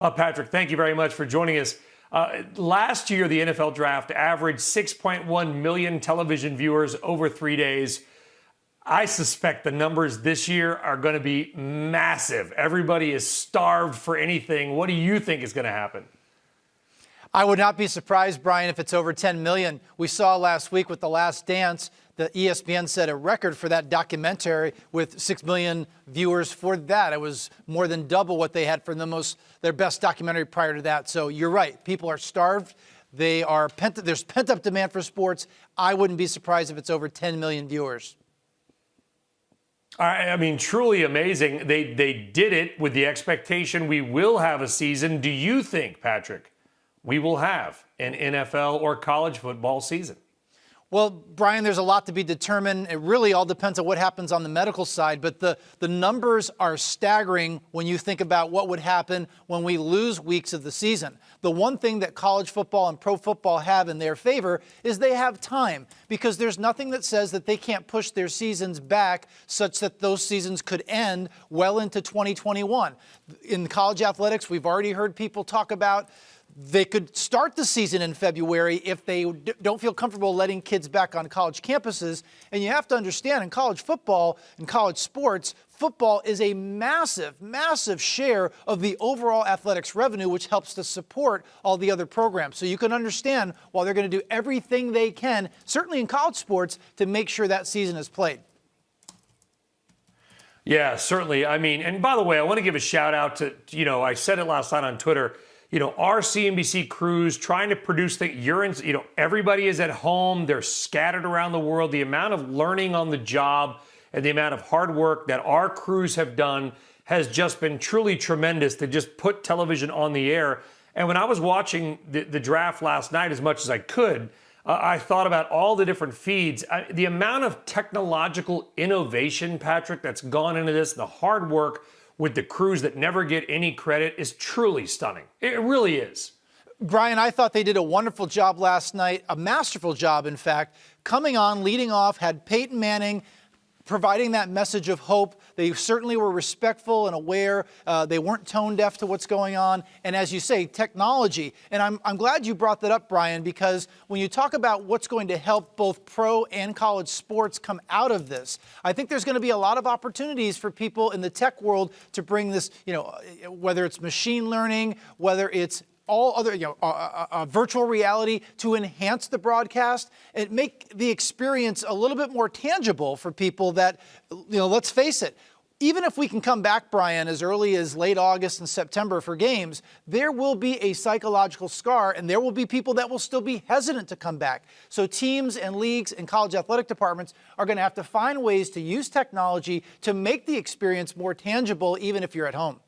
Patrick, thank you very much for joining us. Last year, the NFL draft averaged 6.1 million television viewers over 3 days. I suspect the numbers this year are going to be massive. Everybody is starved for anything. What do you think is going to happen? I would not be surprised, Brian, if it's over 10 million. We saw last week with The Last Dance, the ESPN set a record for that documentary with 6 million viewers for that. It was more than double what they had for their best documentary prior to that. So you're right. People are starved. There's pent-up demand for sports. I wouldn't be surprised if it's over 10 million viewers. I mean, truly amazing. They did it with the expectation we will have a season. Do you think, Patrick, we will have an NFL or college football season? Well, Brian, there's a lot to be determined. It really all depends on what happens on the medical side, but the numbers are staggering when you think about what would happen when we lose weeks of the season. The one thing that college football and pro football have in their favor is they have time, because there's nothing that says that they can't push their seasons back such that those seasons could end well into 2021. In college athletics, we've already heard people talk about they could start the season in February if they don't feel comfortable letting kids back on college campuses. And you have to understand, in college football and college sports, football is a massive, massive share of the overall athletics revenue, which helps to support all the other programs. So you can understand why they're going to do everything they can, certainly in college sports, to make sure that season is played. Yeah, certainly. I mean, and by the way, I want to give a shout out to, I said it last night on Twitter, our CNBC crews trying to produce the everybody is at home. They're scattered around the world. The amount of learning on the job and the amount of hard work that our crews have done has just been truly tremendous to just put television on the air. And when I was watching the draft last night as much as I could, I thought about all the different feeds. The amount of technological innovation, Patrick, that's gone into this, the hard work with the crews that never get any credit is truly stunning. It really is. Brian, I thought they did a wonderful job last night, a masterful job, in fact. Coming on, leading off, had Peyton Manning providing that message of hope. They certainly were respectful and aware. They weren't tone deaf to what's going on. And as you say, technology. And I'm glad you brought that up, Brian, because when you talk about what's going to help both pro and college sports come out of this, I think there's going to be a lot of opportunities for people in the tech world to bring this, whether it's machine learning, whether it's all other, virtual reality, to enhance the broadcast and make the experience a little bit more tangible for people that, let's face it, even if we can come back, Brian, as early as late August and September for games, there will be a psychological scar, and there will be people that will still be hesitant to come back. So teams and leagues and college athletic departments are going to have to find ways to use technology to make the experience more tangible, even if you're at home.